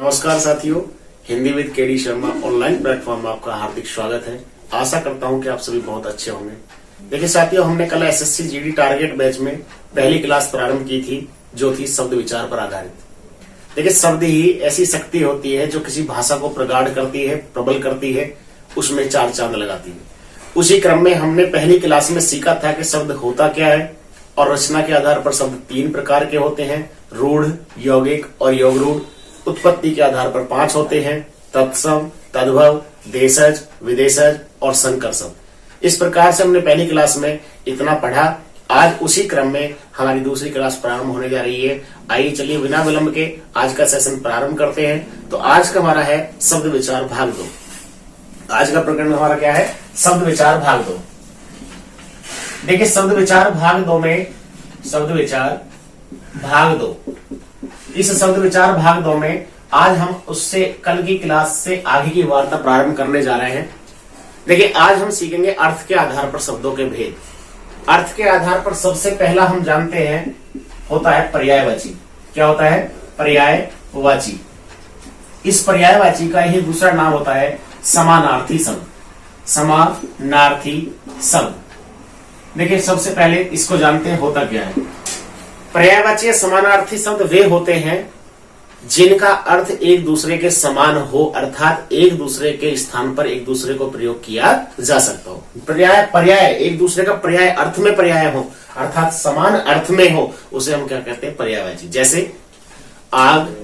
नमस्कार साथियों, Hindi with KD Sharma online platform में आपका हार्दिक स्वागत है। आशा करता हूं कि आप सभी बहुत अच्छे होंगे। देखिए साथियों, हमने कल एसएससी जीडी टारगेट बैच में पहली क्लास प्रारंभ की थी जो थी शब्द विचार पर आधारित। देखिए, शब्द ही ऐसी शक्ति होती है जो किसी भाषा को प्रगाढ़ करती है, प्रबल करती है, उसमें चार चांद लगाती है। उसी क्रम में हमने पहली क्लास में सीखा था कि शब्द होता क्या है और रचना के आधार पर शब्द तीन प्रकार के होते हैं, रूढ़, यौगिक और योग रूढ़। उत्पत्ति के आधार पर 5 होते हैं, तत्सम, तद्भव, देशज, विदेशज और संकर शब्द। इस प्रकार से हमने पहली क्लास में इतना पढ़ा। आज उसी क्रम में हमारी दूसरी क्लास प्रारंभ होने जा रही है। आइए चलिए बिना विलंब के आज का सेशन प्रारंभ करते हैं। तो आज का हमारा है शब्द विचार भाग 2। आज का प्रकरण हमारा क्या है? शब्द विचार भाग 2। देखिए, शब्द विचार भाग 2 में शब्द विचार भाग 2, इस शब्द विचार भाग 2 में आज हम उससे कल की क्लास से आगे की वार्ता प्रारंभ करने जा रहे हैं। देखिए, आज हम सीखेंगे अर्थ के आधार पर शब्दों के भेद। अर्थ के आधार पर सबसे पहला हम जानते हैं होता है पर्यायवाची। क्या होता है? पर्यायवाची। इस पर्यायवाची का ही दूसरा नाम होता है समानार्थी शब्द। समानार्थी शब्द। देखिए, सबसे पहले इसको जानते हैं होता क्या है। पर्यायवाची या समानार्थी शब्द वे होते हैं जिनका अर्थ एक दूसरे के समान हो, अर्थात एक दूसरे के स्थान पर एक दूसरे को प्रयोग किया जा सकता हो। पर्याय एक दूसरे का पर्याय अर्थ में पर्याय हो, अर्थात समान अर्थ में हो, उसे हम क्या कहते हैं? पर्यायवाची। जैसे आग,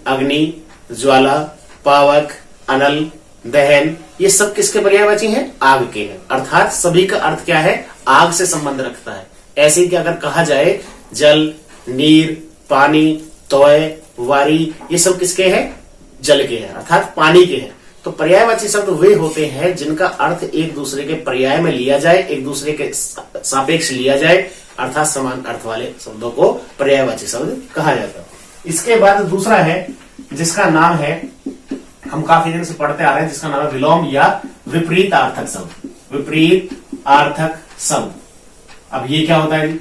अग्नि, ज्वाला, पावक, अनल, दहन, ये सब किसके पर्यायवाची हैं? आग के हैं। अर्थात सभी का अर्थ क्या है? आग से संबंध रखता है। ऐसे कि अगर कहा जाए जल, नीर, पानी, तोय, वारी, ये सब किसके हैं? जल के हैं, अर्थात पानी के हैं। तो पर्यायवाची शब्द वे होते हैं जिनका अर्थ एक दूसरे के पर्याय में लिया जाए, एक दूसरे के सापेक्ष लिया जाए, अर्थात समान अर्थ वाले शब्दों को पर्यायवाची शब्द कहा जाता है। इसके बाद दूसरा है जिसका नाम है, हम काफी दिन से पढ़ते आ रहे हैं, जिसका नाम है विलोम या विपरीत अर्थक शब्द। विपरीत अर्थक शब्द। अब ये क्या होता है?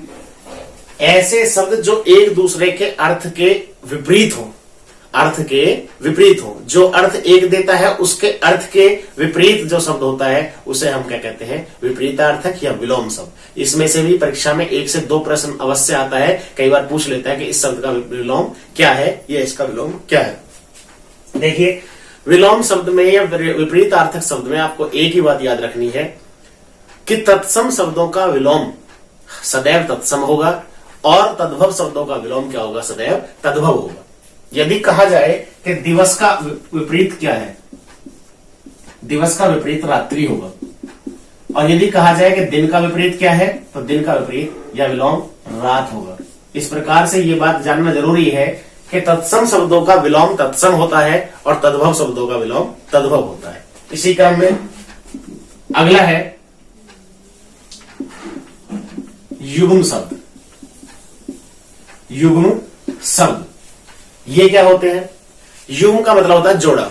ऐसे शब्द जो एक दूसरे के अर्थ के विपरीत हो, अर्थ के विपरीत हो। जो अर्थ एक देता है उसके अर्थ के विपरीत जो शब्द होता है उसे हम क्या कहते हैं? विपरीतार्थक या विलोम शब्द। इसमें से भी परीक्षा में 1 से 2 प्रश्न अवश्य आता है, कई बार पूछ लेता है कि इस शब्द का विलोम क्या है या इसका विलोम क्या है। देखिए, विलोम शब्द में या विपरीतार्थक शब्द में आपको एक ही बात याद रखनी है कि तत्सम शब्दों का विलोम सदैव तत्सम होगा और तद्भव शब्दों का विलोम क्या होगा? सदैव तद्भव होगा। यदि कहा जाए कि दिवस का विपरीत क्या है? दिवस का विपरीत रात्रि होगा। और यदि कहा जाए कि दिन का विपरीत क्या है, तो दिन का विपरीत या विलोम रात होगा। इस प्रकार से ये बात जानना जरूरी है कि तत्सम शब्दों का विलोम तत्सम होता है और तद्भव शब्दों का विलोम तद्भव होता है। इसी क्रम में अगला है युग्म शब्द। युग्म शब्द ये क्या होते हैं? युग्म का मतलब होता है जोड़ा,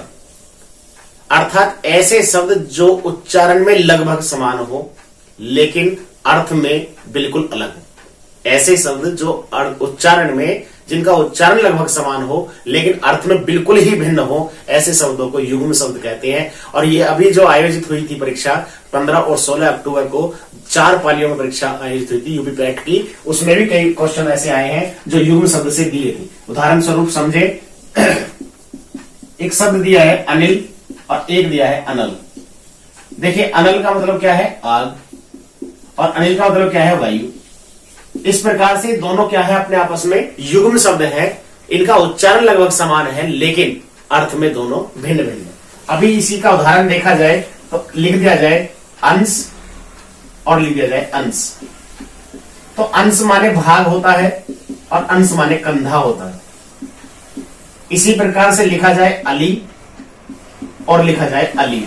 अर्थात ऐसे शब्द जो उच्चारण में लगभग समान हो लेकिन अर्थ में बिल्कुल अलग हो। ऐसे शब्द जो उच्चारण में, जिनका उच्चारण लगभग समान हो लेकिन अर्थ में बिल्कुल ही भिन्न हो, ऐसे शब्दों को युग्म शब्द कहते हैं। और ये अभी जो आयोजित हुई थी परीक्षा 15 और 16 अक्टूबर को 4 पालियों में परीक्षा आयोजित हुई थी यूपी पैट की, उसमें भी कई क्वेश्चन ऐसे आए हैं जो युग्म शब्द से दिए थे। उदाहरण स्वरूप समझे, एक शब्द दिया है अनिल और एक दिया है अनल। देखिए, अनल का मतलब क्या है? आग, और अनिल का मतलब क्या है? वायु। इस प्रकार से दोनों क्या है? अपने आपस में युग्म शब्द है। इनका उच्चारण लगभग समान है लेकिन अर्थ में दोनों भिन्न भिन्न। अभी इसी का उदाहरण देखा जाए तो लिख दिया जाए अंश और लिख दिया जाए अंश। तो अंश माने भाग होता है और अंश माने कंधा होता है। इसी प्रकार से लिखा जाए अली और लिखा जाए अली।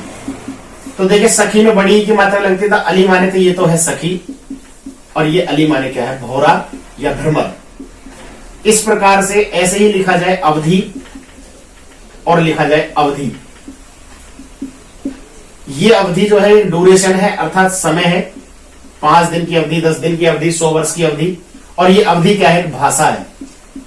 तो देखिए, सखी में बड़ी की मात्रा लगती है, तो अली माने तो ये तो है सखी और ये अली माने क्या है? भौरा या भ्रमर। इस प्रकार से ऐसे ही लिखा जाए अवधि और लिखा जाए अवधि। ये अवधि जो है ड्यूरेशन है, अर्थात समय है। 5 दिन की अवधि, 10 दिन की अवधि, 100 वर्ष की अवधि। और ये अवधि क्या है? भाषा है।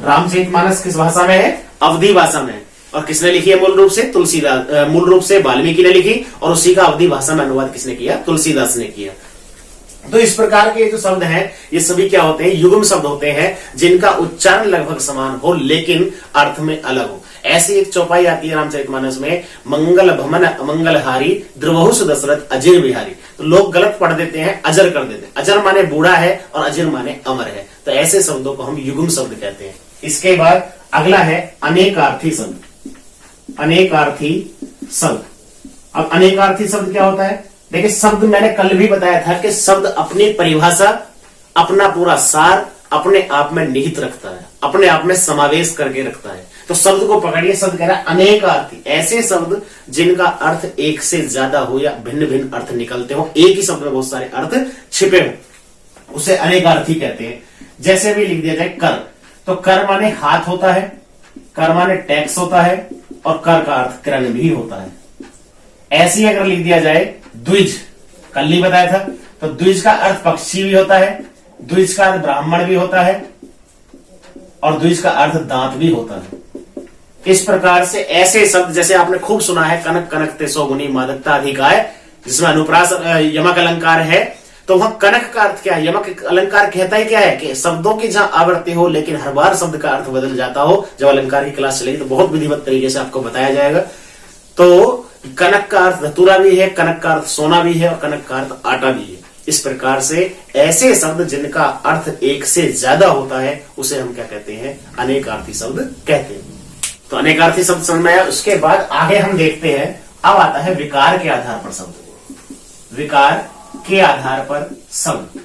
रामचरितमानस किस भाषा में है? अवधी भाषा में। और किसने लिखी है? मूल रूप से तुलसीदास, मूल रूप से वाल्मीकि ने लिखी, और उसी का अवधी भाषा में अनुवाद किसने किया? तुलसीदास ने किया। तो इस प्रकार के जो शब्द हैं ये सभी क्या होते हैं? युग्म शब्द होते हैं, जिनका उच्चारण लगभग समान हो लेकिन अर्थ में अलग हो। ऐसी एक चौपाई आती है रामचरितमानस में, मंगल भमन अमंगलहारी द्रुवहुस दशरथ अजर बिहारी। तो लोग गलत पढ़ देते हैं, अजर कर देते हैं। अजर माने बूढ़ा है और अजर माने अमर है। तो ऐसे शब्दों को हम युग्म शब्द कहते हैं। इसके बाद अगला है अनेकार्थी शब्द। अनेकार्थी शब्द। अब अनेकार्थी शब्द क्या होता है? देखिए, शब्द मैंने कल भी बताया था कि शब्द अपनी परिभाषा, अपना पूरा सार अपने आप में निहित रखता है, अपने आप में समावेश करके रखता है। तो शब्द को पकड़िए, शब्द कह रहा है अनेकार्थी, ऐसे शब्द जिनका अर्थ एक से ज्यादा हो या भिन्न भिन्न अर्थ निकलते हो, एक ही शब्द में बहुत सारे अर्थ छिपे हो, उसे अनेकार्थी कहते हैं। जैसे भी लिख दिया जाए कर, तो कर माने हाथ होता है, कर माने टैक्स होता है, और कर का अर्थ किरण भी होता है। ऐसे ही अगर लिख दिया जाए द्विज, कल ही बताया था, तो द्विज का अर्थ पक्षी भी होता है, द्विज का अर्थ ब्राह्मण भी होता है, और द्विज का अर्थ दांत भी होता है। इस प्रकार से ऐसे शब्द, जैसे आपने खूब सुना है कनक कनकते सौगुनी मादकता अधिकाय, जिसमें अनुप्रास यमक अलंकार है, तो वहां कनक का अर्थ क्या है? यमक अलंकार कहता ही क्या है कि शब्दों की जहां आवृत्ति हो लेकिन हर बार शब्द का अर्थ बदल जाता हो। जब अलंकार की क्लास चलेगी तो बहुत विधिवत तरीके से आपको बताया जाएगा। तो कनक का अर्थ धतूरा भी है, कनक का अर्थ सोना भी है, और कनक का अर्थ आटा भी है। इस प्रकार से ऐसे शब्द जिनका अर्थ एक से ज्यादा होता है उसे हम क्या कहते हैं? अनेकार्थी शब्द कहते हैं। तो अनेकार्थी शब्द समझ में आया। उसके बाद आगे हम देखते हैं, अब आता है विकार के आधार पर शब्द। विकार के आधार पर शब्द।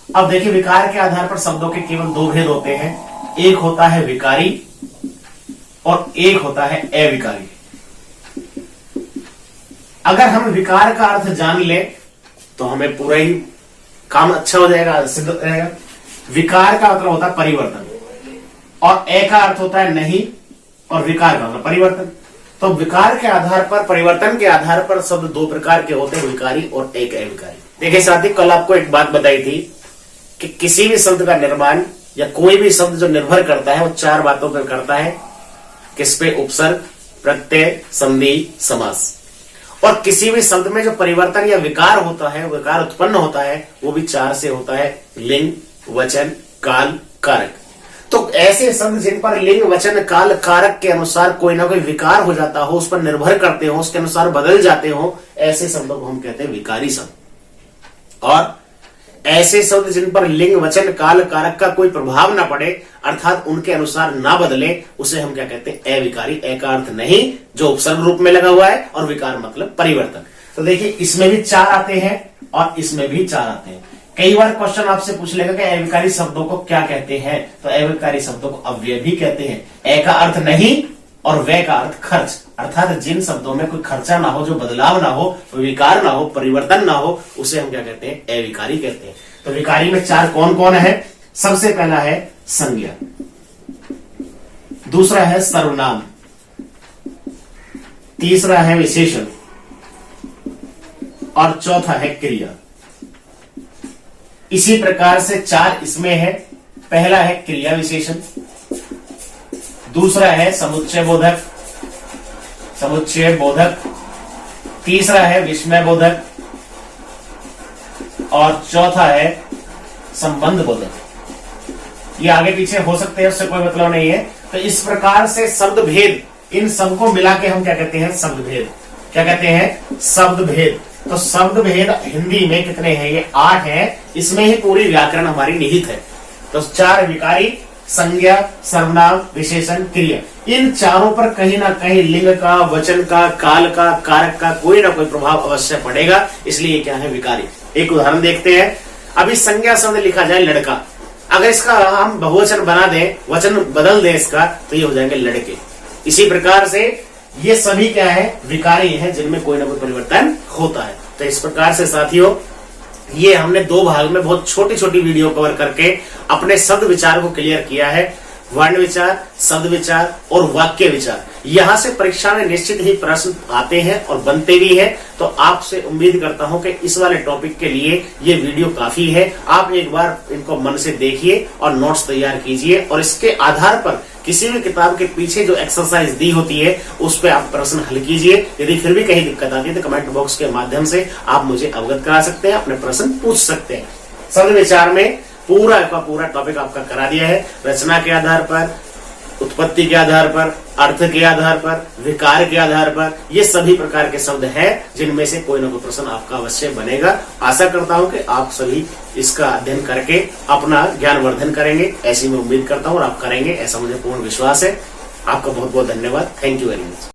अब देखिए, विकार के आधार पर शब्दों के केवल दो भेद होते हैं, एक होता है विकारी और एक होता है अविकारी। अगर हम विकार का अर्थ जान ले तो हमें पूरा ही काम अच्छा हो जाएगा, सिद्ध हो जाएगा। विकार का मतलब होता है परिवर्तन, और अ का अर्थ होता है नहीं, और विकार का मतलब परिवर्तन। तो विकार के आधार पर, परिवर्तन के आधार पर शब्द दो प्रकार के होते हैं, विकारी और एक अविकारी। देखिए साथी, कल आपको एक बात बताई थी कि किसी भी शब्द का निर्माण या कोई भी शब्द जो निर्भर करता है वो चार बातों पर करता है। किस पे? उपसर्ग, प्रत्यय, संधि, समास। और किसी भी शब्द में जो परिवर्तन या विकार होता है, विकार उत्पन्न होता है, वो भी चार से होता है, लिंग, वचन, काल, कारक। तो ऐसे शब्द जिन पर लिंग, वचन, काल, कारक के अनुसार कोई ना कोई विकार हो जाता हो, उस पर निर्भर करते हो, उसके अनुसार बदल जाते हो, ऐसे शब्दों को हम कहते हैं विकारी शब्द। और ऐसे शब्द जिन पर लिंग, वचन, काल, कारक का कोई प्रभाव ना पड़े, अर्थात उनके अनुसार ना बदले, उसे हम क्या कहते हैं? अविकारी। ए का अर्थ नहीं, जो उपसर्ग रूप में लगा हुआ है, और विकार मतलब परिवर्तन। तो देखिए, इसमें भी चार आते हैं और इसमें भी चार आते हैं। कई बार क्वेश्चन आपसे पूछ लेगा कि अविकारी शब्दों को क्या कहते हैं? तो अविकारी शब्दों को अव्यय भी कहते हैं। ए का अर्थ नहीं और वे का अर्थ खर्च, अर्थात जिन शब्दों में कोई खर्चा ना हो, जो बदलाव ना हो, विकार ना हो, परिवर्तन ना हो, उसे हम क्या कहते हैं? अविकारी कहते हैं। तो विकारी में चार कौन कौन है? सबसे पहला है संज्ञा, दूसरा है सर्वनाम, तीसरा है विशेषण, और चौथा है क्रिया। इसी प्रकार से चार इसमें है। पहला है क्रिया विशेषण, दूसरा है समुच्चय बोधक, तीसरा है विस्मय बोधक, और चौथा है संबंध बोधक। ये आगे पीछे हो सकते हैं, उससे कोई मतलब नहीं है। तो इस प्रकार से शब्द भेद, इन सबको मिला के हम क्या कहते हैं? शब्द भेद। क्या कहते हैं? शब्द भेद। तो शब्द भेद हिंदी में कितने हैं? ये 8 हैं। इसमें ही पूरी व्याकरण हमारी निहित है। तो चार विकारी, संज्ञा, सर्वनाम, विशेषण, क्रिया, इन चारों पर कहीं ना कहीं लिंग का, वचन का, काल का, कारक का कोई ना कोई प्रभाव अवश्य पड़ेगा। इसलिए क्या है? विकारी। एक उदाहरण देखते हैं। अभी संज्ञा शब्द लिखा जाए लड़का, अगर इसका हम बहुवचन बना दें, वचन बदल दें इसका, तो ये हो जाएंगे लड़के। इसी प्रकार से ये सभी क्या है? विकारी है, जिनमें कोई ना कोई परिवर्तन होता है। तो इस प्रकार से साथियों, ये हमने दो भाग में बहुत छोटी छोटी वीडियो कवर करके अपने शब्द विचार को क्लियर किया है। वर्ण विचार, शब्द विचार और वाक्य विचार। यहां से परीक्षा में निश्चित ही प्रश्न आते हैं और बनते भी हैं। तो आपसे उम्मीद करता हूं कि इस वाले टॉपिक के लिए ये वीडियो काफी है। आप एक बार इनको मन से देखिए और नोट्स तैयार कीजिए और इसके आधार पर किसी भी किताब के पीछे जो एक्सरसाइज दी होती है उस पे आप प्रश्न हल कीजिए। यदि फिर भी कहीं दिक्कत आती है तो कमेंट बॉक्स के माध्यम से आप मुझे अवगत करा सकते हैं, अपने प्रश्न पूछ सकते हैं। शब्द विचार में पूरा का पूरा टॉपिक आपका करा दिया है। रचना के आधार पर, उत्पत्ति के आधार पर, अर्थ के आधार पर, विकार के आधार पर, ये सभी प्रकार के शब्द हैं जिनमें से कोई ना कोई प्रश्न आपका अवश्य बनेगा। आशा करता हूं कि आप सभी इसका अध्ययन करके अपना ज्ञानवर्धन करेंगे, ऐसी मैं उम्मीद करता हूं और आप करेंगे, ऐसा मुझे पूर्ण विश्वास है। आपका बहुत बहुत धन्यवाद। Thank you very much.